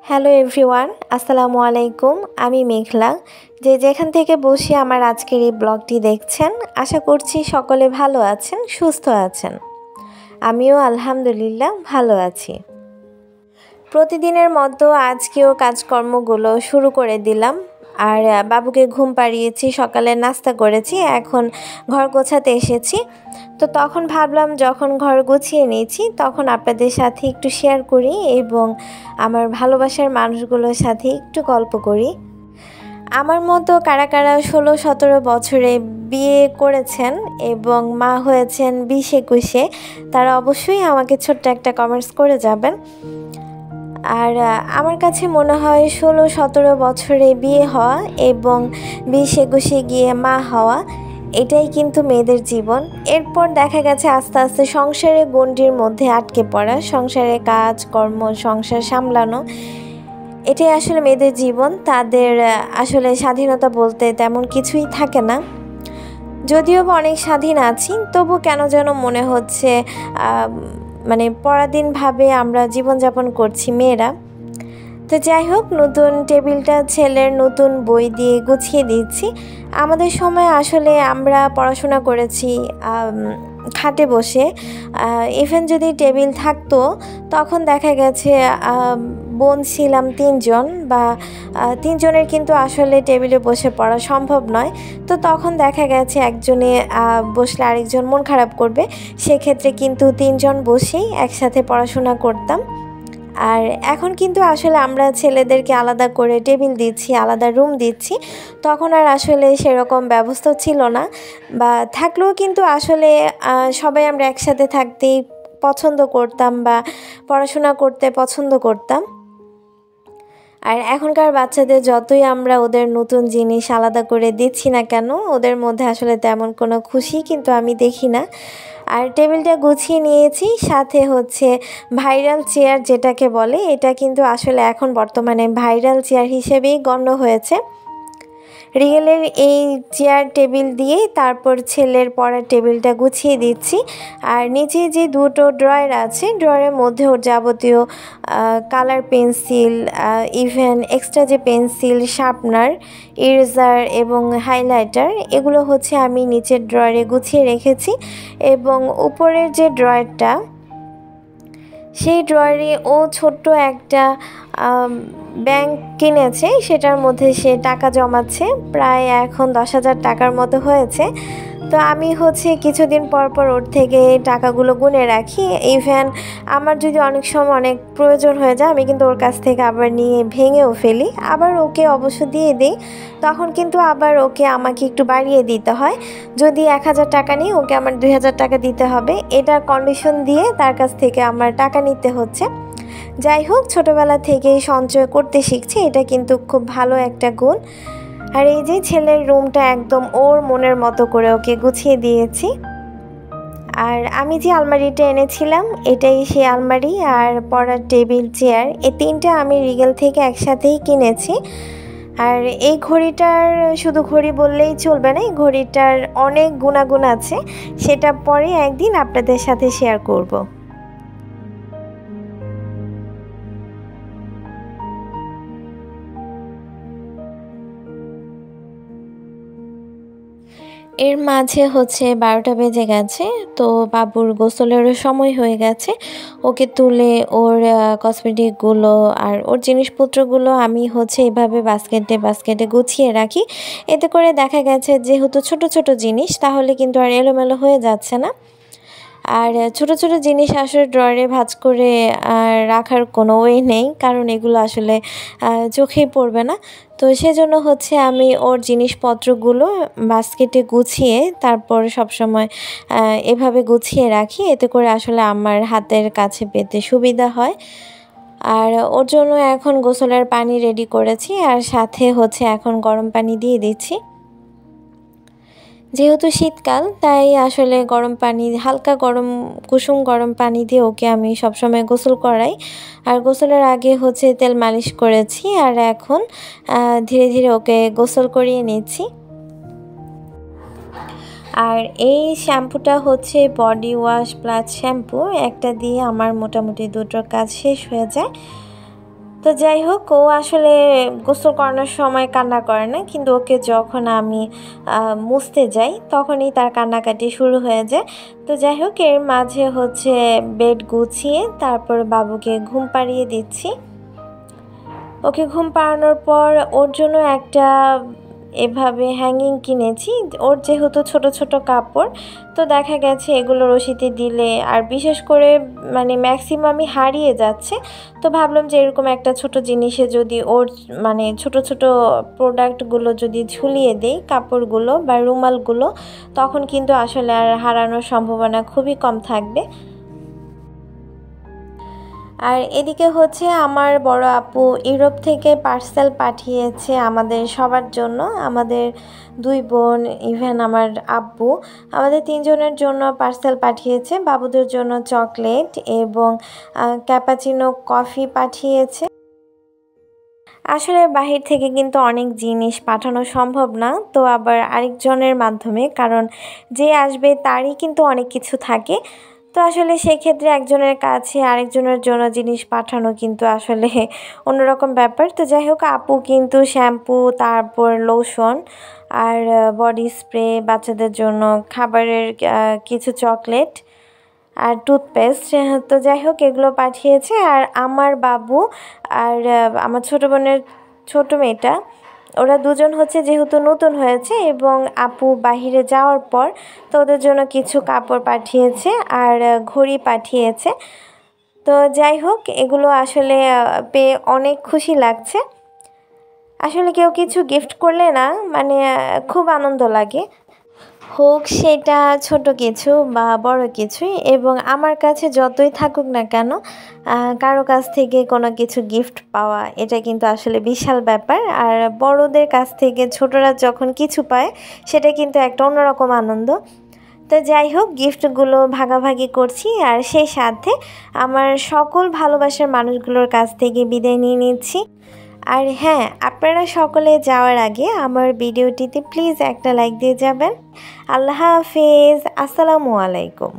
Hello everyone, আসসালামু আলাইকুম। আমি মেঘলা। যেখান থেকে বসে আমার আজকের এই ব্লগটি দেখছেন, আশা করছি সকলে ভালো আছেন, সুস্থ আছেন। আমিও আলহামদুলিল্লাহ ভালো আছি। প্রতিদিনের মতো আজকেও কাজকর্মগুলো শুরু করে দিলাম। আর বাবুকে ঘুম পাড়িয়েছি, সকালে নাস্তা করেছি, এখন ঘর গোছাতে এসেছি। তো তখন ভাবলাম যখন ঘর গুছিয়ে নিয়েছি তখন আপনাদের সাথে একটু শেয়ার করি এবং আমার ভালোবাসার মানুষগুলোর সাথে একটু গল্প করি। আমার মতো কারা কারা 16-17 বছরে বিয়ে করেছেন এবং মা হয়েছেন 20-21-এ, তারা অবশ্যই আমাকে ছোট্ট একটা কমেন্টস করে যাবেন। আর আমার কাছে মনে হয় 16-17 বছরে বিয়ে হওয়া এবং 20-21-এ গিয়ে মা হওয়া, এটাই কিন্তু মেয়েদের জীবন। এরপর দেখা গেছে আস্তে আস্তে সংসারের গণ্ডির মধ্যে আটকে পড়া, সংসারের কাজ কর্ম, সংসার সামলানো, এটাই আসলে মেয়েদের জীবন। তাদের আসলে স্বাধীনতা বলতে তেমন কিছুই থাকে না। যদিও বা অনেক স্বাধীন আছি, তবু কেন যেন মনে হচ্ছে মানে পরাধীনভাবে আমরা জীবনযাপন করছি মেয়েরা। তো যাই হোক, নতুন টেবিলটা ছেলের নতুন বই দিয়ে গুছিয়ে দিচ্ছি। আমাদের সময় আসলে আমরা পড়াশোনা করেছি খাটে বসে। ইভেন যদি টেবিল থাকতো তখন দেখা গেছে বোন ছিলাম 3 জন, বা 3 জনের কিন্তু আসলে টেবিলে বসে পড়া সম্ভব নয়। তো তখন দেখা গেছে একজনে বসলে আরেকজন মন খারাপ করবে, সেক্ষেত্রে কিন্তু 3 জন বসেই একসাথে পড়াশোনা করতাম। আর এখন কিন্তু আসলে আমরা ছেলেদেরকে আলাদা করে টেবিল দিচ্ছি, আলাদা রুম দিচ্ছি। তখন আর আসলে সেরকম ব্যবস্থা ছিল না, বা থাকলেও কিন্তু আসলে সবাই আমরা একসাথে থাকতেই পছন্দ করতাম বা পড়াশোনা করতে পছন্দ করতাম। আর এখনকার বাচ্চাদের যতই আমরা ওদের নতুন জিনিস আলাদা করে দিচ্ছি না কেন, ওদের মধ্যে আসলে তেমন কোনো খুশি কিন্তু আমি দেখি না। আর টেবিলটা গুছিয়ে নিয়েছি, সাথে হচ্ছে ভাইরাল চেয়ার যেটাকে বলে, এটা কিন্তু আসলে এখন বর্তমানে ভাইরাল চেয়ার হিসেবেই গণ্য হয়েছে। রিয়েলের এই চেয়ার টেবিল দিয়ে তারপর ছেলের পড়ার টেবিলটা গুছিয়ে দিচ্ছি। আর নিচে যে দুটো ড্রয়ার আছে, ড্রয়ারের মধ্যে ওর যাবতীয় কালার পেন্সিল, ইভেন এক্সট্রা যে পেন্সিল, শার্পনার, ইরেজার এবং হাইলাইটার, এগুলো হচ্ছে আমি নিচের ড্রয়ারে গুছিয়ে রেখেছি। এবং উপরের যে ড্রয়ারটা, সেই ড্রয়ারে ও ছোট্ট একটা ব্যাংক কিনেছে, সেটার মধ্যে সে টাকা জমাচ্ছে। প্রায় এখন 10,000 টাকার মতো হয়েছে। তো আমি হচ্ছে কিছুদিন পর পর ওর থেকে টাকাগুলো গুনে রাখি। ইভেন আমার যদি অনেক সময় অনেক প্রয়োজন হয়ে যায়, আমি কিন্তু ওর কাছ থেকে আবার নিয়ে ভেঙেও ফেলি, আবার ওকে অবশ্য দিয়ে দিই। তখন কিন্তু আবার ওকে আমাকে একটু বাড়িয়ে দিতে হয়। যদি 1,000 টাকা নিই, ওকে আমার 2,000 টাকা দিতে হবে। এটার কন্ডিশন দিয়ে তার কাছ থেকে আমার টাকা নিতে হচ্ছে। যাই হোক, ছোটোবেলা থেকেই সঞ্চয় করতে শিখছি, এটা কিন্তু খুব ভালো একটা গুণ। আর এই যে ছেলের রুমটা একদম ওর মনের মতো করে ওকে গুছিয়ে দিয়েছি। আর আমি যে আলমারিটা এনেছিলাম, এটাই সেই আলমারি। আর পড়ার টেবিল, চেয়ার, এই 3টা আমি রিগেল থেকে একসাথেই কিনেছি। আর এই ঘড়িটার শুধু ঘড়ি বললেই চলবে না, এই ঘড়িটার অনেক গুণাগুণ আছে, সেটা পরে একদিন আপনাদের সাথে শেয়ার করব। এর মাঝে হচ্ছে 12টা বেজে গেছে। তো বাবুর গোসলেরও সময় হয়ে গেছে। ওকে তুলে ওর কসমেটিকগুলো আর ওর জিনিসপত্রগুলো আমি হচ্ছে এভাবে বাস্কেটে গুছিয়ে রাখি। এতে করে দেখা গেছে যেহেতু ছোট ছোট জিনিস, তাহলে কিন্তু আর এলোমেলো হয়ে যাচ্ছে না। আর ছোট ছোট জিনিস আসলে ড্রয়ারে ভাঁজ করে রাখার কোনো ওয়ে নেই, কারণ এগুলো আসলে চোখেই পড়বে না। তো সেজন্য হচ্ছে আমি ওর জিনিসপত্রগুলো বাস্কেটে গুছিয়ে তারপর সবসময় এভাবে গুছিয়ে রাখি। এতে করে আসলে আমার হাতের কাছে পেতে সুবিধা হয়। আর ওর জন্য এখন গোসলের পানি রেডি করেছি, আর সাথে হচ্ছে এখন গরম পানি দিয়ে দিচ্ছি। যেহেতু শীতকাল, তাই আসলে গরম পানি, হালকা গরম কুসুম গরম পানি দিয়ে ওকে আমি সবসময় গোসল করাই। আর গোসলের আগে হচ্ছে তেল মালিশ করেছি, আর এখন ধীরে ধীরে ওকে গোসল করিয়ে নিচ্ছি। আর এই শ্যাম্পুটা হচ্ছে বডি ওয়াশ প্লাস শ্যাম্পু, একটা দিয়ে আমার মোটামুটি দুটোর কাজ শেষ হয়ে যায়। তো যাই হোক, ও আসলে গোসল করানোর সময় কান্না করে না, কিন্তু ওকে যখন আমি মুছতে যাই তখনই তার কান্নাকাটি শুরু হয়ে যায়। তো যাই হোক, এর মাঝে হচ্ছে বেড গুছিয়ে তারপর বাবুকে ঘুম পাড়িয়ে দিচ্ছি। ওকে ঘুম পাড়ানোর পর ওর জন্য একটা এভাবে হ্যাঙ্গিং কিনেছি। ওর যেহেতু ছোট ছোট কাপড়, তো দেখা গেছে এগুলো রশিতে দিলে আর বিশেষ করে মানে ম্যাক্সিমামই হারিয়ে যাচ্ছে। তো ভাবলাম যে এরকম একটা ছোট জিনিসে যদি ওর মানে ছোট ছোট প্রোডাক্টগুলো যদি ঝুলিয়ে দেই, কাপড়গুলো বা রুমালগুলো, তখন কিন্তু আসলে আর হারানোর সম্ভাবনা খুবই কম থাকবে। আর এদিকে হচ্ছে আমার বড় আপু ইউরোপ থেকে পার্সেল পাঠিয়েছে আমাদের সবার জন্য, আমাদের 2 বোন, ইভেন আমার আব্বু, আমাদের 3 জনের জন্য পার্সেল পাঠিয়েছে। বাবুদের জন্য চকলেট এবং ক্যাপাচিনো কফি পাঠিয়েছে। আসলে বাহির থেকে কিন্তু অনেক জিনিস পাঠানো সম্ভব না, তো আবার আরেকজনের মাধ্যমে, কারণ যে আসবে তারই কিন্তু অনেক কিছু থাকে। তো আসলে সেক্ষেত্রে একজনের কাছে আরেকজনের জন্য জিনিস পাঠানো কিন্তু আসলে অন্যরকম ব্যাপার। তো যাই হোক, আপু কিন্তু শ্যাম্পু, তারপর লোশন আর বডি স্প্রে, বাচ্চাদের জন্য খাবারের কিছু চকলেট আর টুথপেস্ট, তো যাই হোক এগুলো পাঠিয়েছে। আর আমার বাবু আর আমার ছোটো বোনের ছোটো মেয়েটা, ওরা দুজন হচ্ছে যেহেতু নতুন হয়েছে এবং আপু বাহিরে যাওয়ার পর, তো ওদের জন্য কিছু কাপড় পাঠিয়েছে আর ঘড়ি পাঠিয়েছে। তো যাই হোক, এগুলো আসলে পেয়ে অনেক খুশি লাগছে। আসলে কেউ কিছু গিফট করলে না মানে খুব আনন্দ লাগে, হোক সেটা ছোট কিছু বা বড় কিছুই। এবং আমার কাছে যতই থাকুক না কেন, কারো কাছ থেকে কোনো কিছু গিফট পাওয়া এটা কিন্তু আসলে বিশাল ব্যাপার। আর বড়দের কাছ থেকে ছোটরা যখন কিছু পায়, সেটা কিন্তু একটা অন্যরকম আনন্দ। তো যাই হোক, গিফটগুলো ভাগাভাগি করছি আর সেই সাথে আমার সকল ভালোবাসার মানুষগুলোর কাছ থেকে বিদায় নিয়ে নিচ্ছি। আর হ্যাঁ, আপনারা সকলে যাওয়ার আগে আমার ভিডিওটিতে প্লিজ একটা লাইক দিয়ে যাবেন। আল্লাহ হাফেজ, আসসালামু আলাইকুম।